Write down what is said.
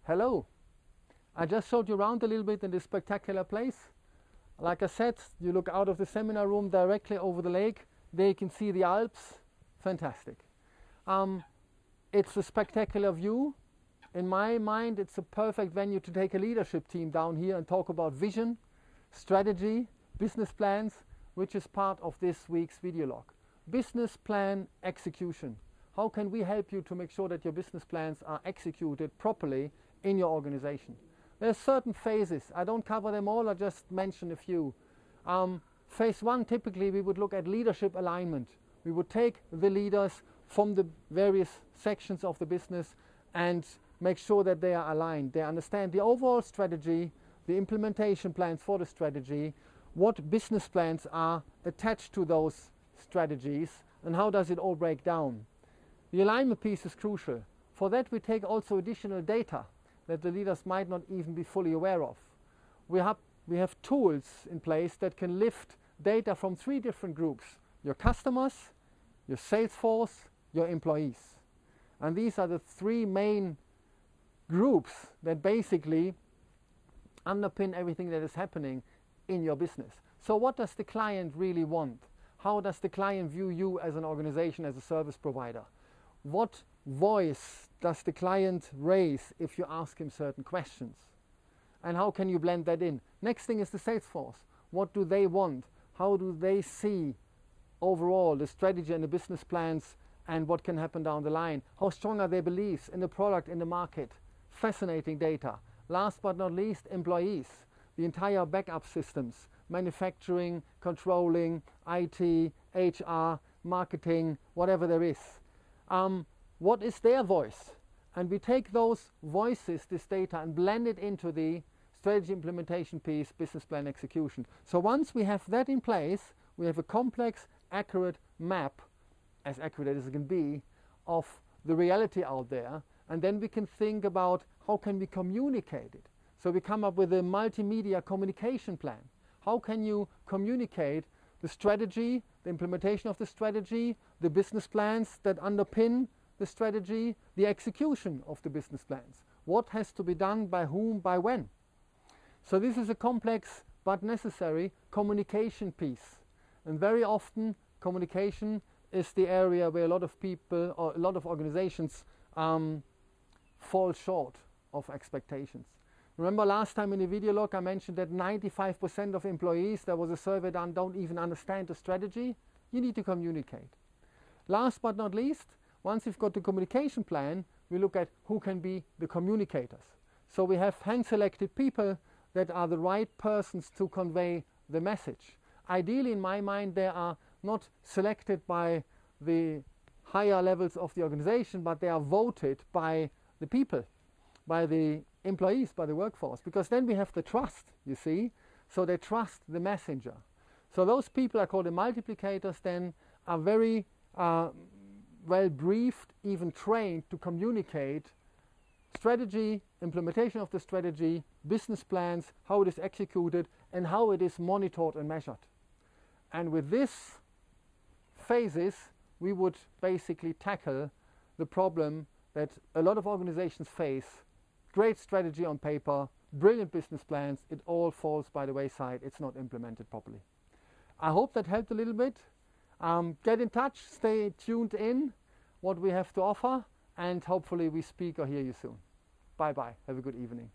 Hello. I just showed you around a little bit in this spectacular place. Like I said, you look out of the seminar room directly over the lake. There you can see the Alps. Fantastic. It's a spectacular view. In my mind, it's a perfect venue to take a leadership team down here and talk about vision, strategy, business plans, which is part of this week's video log. Business plan execution. How can we help you to make sure that your business plans are executed properly in your organization? There's certain phases. I don't cover them all, I just mention a few. Phase one, typically we would look at leadership alignment. We would take the leaders from the various sections of the business and make sure that they are aligned. They understand the overall strategy, the implementation plans for the strategy, what business plans are attached to those strategies, and how does it all break down. The alignment piece is crucial. For that we take also additional data that the leaders might not even be fully aware of. We have tools in place that can lift data from 3 different groups: your customers, your sales force, your employees. And these are the 3 main groups that basically underpin everything that is happening in your business. So what does the client really want? How does the client view you as an organization, as a service provider? What voice does the client raise if you ask him certain questions? And how can you blend that in? Next thing is the sales force. What do they want? How do they see overall the strategy and the business plans and what can happen down the line? How strong are their beliefs in the product, in the market? Fascinating data. Last but not least, employees. The entire backup systems, manufacturing, controlling, IT, HR, marketing, whatever there is. What is their voice? And we take those voices, this data, and blend it into the strategy implementation piece, business plan execution. So once we have that in place, we have a complex, accurate map, as accurate as it can be, of the reality out there. And then we can think about how can we communicate it. So we come up with a multimedia communication plan. How can you communicate the strategy, the implementation of the strategy, the business plans that underpin the strategy, the execution of the business plans? What has to be done by whom, by when? So this is a complex but necessary communication piece. And very often communication is the area where a lot of people or a lot of organizations fall short of expectations. Remember last time in the video log I mentioned that 95% of employees, there was a survey done, don't even understand the strategy. You need to communicate. Last but not least, once you've got the communication plan, we look at who can be the communicators. So we have hand-selected people that are the right persons to convey the message. Ideally, in my mind, they are not selected by the higher levels of the organization, but they are voted by the people, by the employees, by the workforce, because then we have the trust, you see. So they trust the messenger. So those people are called the multiplicators, then are very well briefed, even trained to communicate strategy, implementation of the strategy, business plans, how it is executed, and how it is monitored and measured. And with these phases, we would basically tackle the problem that a lot of organizations face. Great strategy on paper, brilliant business plans, it all falls by the wayside, it's not implemented properly. I hope that helped a little bit. Get in touch, stay tuned in what we have to offer, and hopefully we speak or hear you soon. Bye bye, have a good evening.